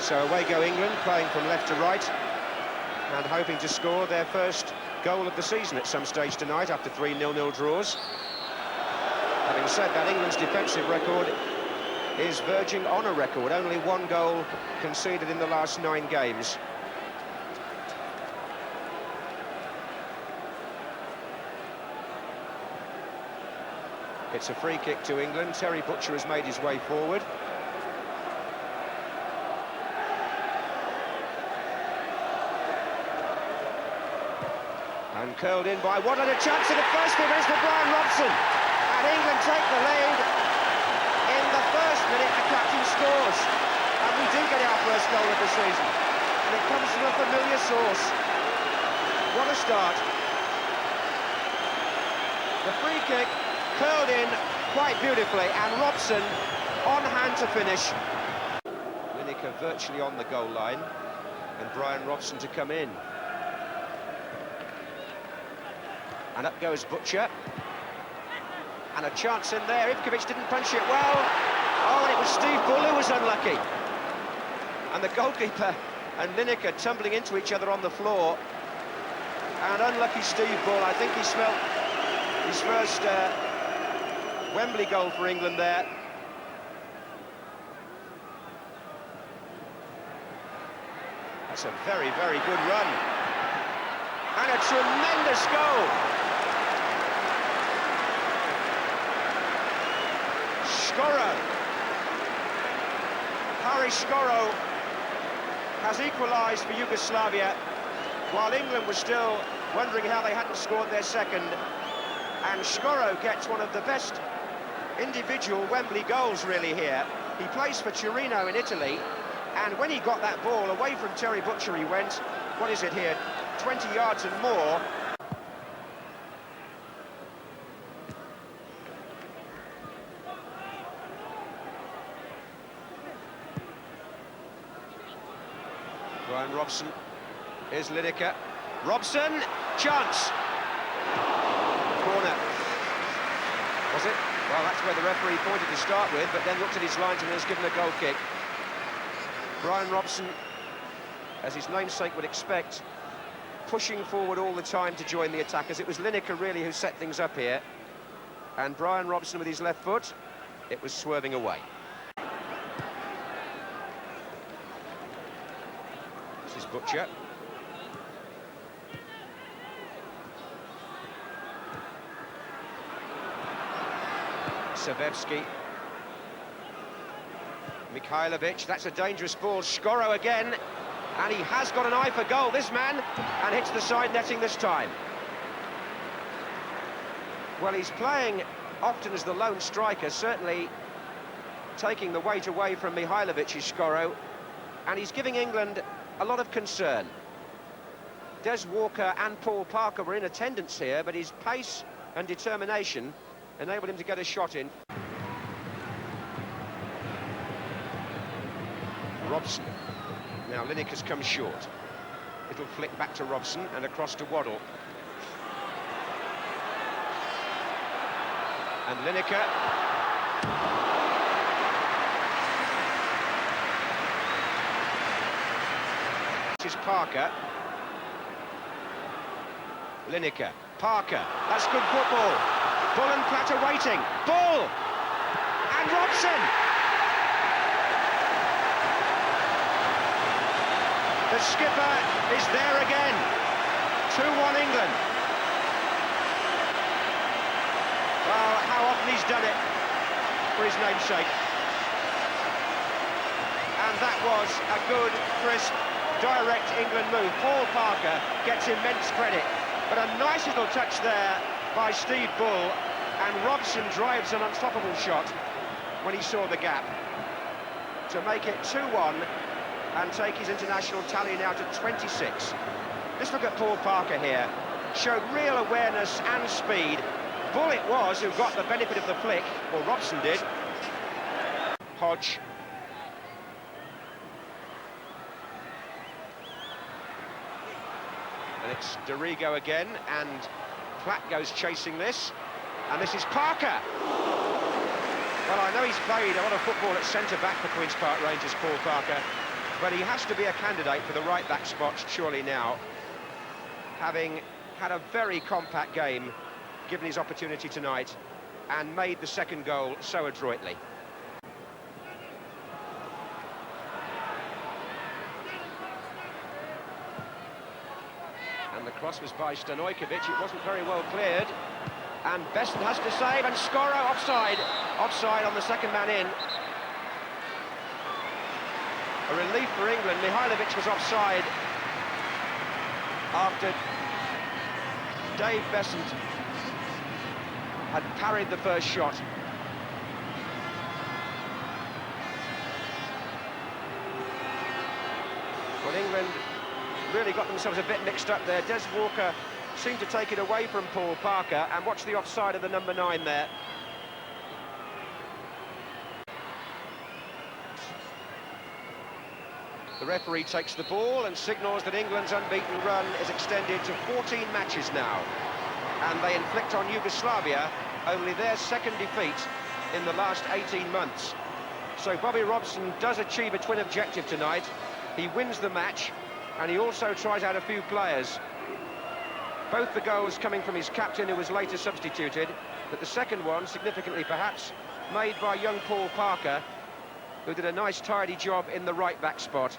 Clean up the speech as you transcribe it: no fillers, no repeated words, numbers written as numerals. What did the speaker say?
So away go England, playing from left to right and hoping to score their first goal of the season at some stage tonight after 3 0-0 draws. Having said that, England's defensive record is verging on a record. Only 1 goal conceded in the last 9 games. It's a free kick to England. Terry Butcher has made his way forward. And curled in by what a chance in the first minute is for Bryan Robson. And England take the lead. In the first minute, the captain scores. And we do get our first goal of the season. And it comes from a familiar source. What a start. The free kick curled in quite beautifully, and Robson on hand to finish. Lineker virtually on the goal line, and Bryan Robson to come in. And up goes Butcher. And a chance in there. Ivkovic didn't punch it well. Oh, and it was Steve Bull who was unlucky. And the goalkeeper and Lineker tumbling into each other on the floor. And unlucky Steve Bull. I think he smelt his first Wembley goal for England there. That's a very, very good run. And a tremendous goal. Skoro. Hans Skoro has equalised for Yugoslavia, while England was still wondering how they hadn't scored their second. And Skoro gets one of the best individual Wembley goals really here. He plays for Torino in Italy, and when he got that ball away from Terry Butcher, he went, what is it here, 20 yards and more. Bryan Robson, here's Lineker. Robson, chance. Corner. Was it? Well, that's where the referee pointed to start with, but then looked at his lines and has given a goal kick. Bryan Robson, as his namesake would expect, pushing forward all the time to join the attackers. It was Lineker really who set things up here. And Bryan Robson with his left foot, it was swerving away. This is Butcher. Savevsky. Mihailovic, that's a dangerous ball. Skoro again, and he has got an eye for goal, this man, and hits the side netting this time. Well, he's playing often as the lone striker, certainly taking the weight away from Mihailovic, is Skoro, and he's giving England a lot of concern. Des Walker and Paul Parker were in attendance here, but his pace and determination enabled him to get a shot in. Robson. Now Lineker's come short. Little flick back to Robson and across to Waddle. And Lineker. This is Parker. Lineker. Parker. That's good football. Bull and Platter waiting. Bull! And Robson! The skipper is there again. 2-1 England. Well, how often he's done it for his namesake. And that was a good, crisp, direct England move. Paul Parker gets immense credit. But a nice little touch there by Steve Bull, and Robson drives an unstoppable shot when he saw the gap to make it 2-1 and take his international tally now to 26. Just look at Paul Parker here. Showed real awareness and speed. Bull it was who got the benefit of the flick, or Robson did. Hodge. And it's Dorigo again, and Platt goes chasing this, and this is Parker. Well, I know he's played a lot of football at centre-back for Queen's Park Rangers, Paul Parker, but he has to be a candidate for the right-back spot surely now, having had a very compact game, given his opportunity tonight, and made the second goal so adroitly. And the cross was by Stojkovic. It wasn't very well cleared. And Besson has to save, and Skoro offside. Offside on the second man in. A relief for England. Mihailovic was offside after Dave Besson had parried the first shot. Well, England really got themselves a bit mixed up there. Des Walker seemed to take it away from Paul Parker, and watch the offside of the number 9 there. The referee takes the ball and signals that England's unbeaten run is extended to 14 matches now, and they inflict on Yugoslavia only their second defeat in the last 18 months. So Bobby Robson does achieve a twin objective tonight. He wins the match, and he also tries out a few players. Both the goals coming from his captain, who was later substituted, but the second one, significantly perhaps, made by young Paul Parker, who did a nice tidy job in the right-back spot.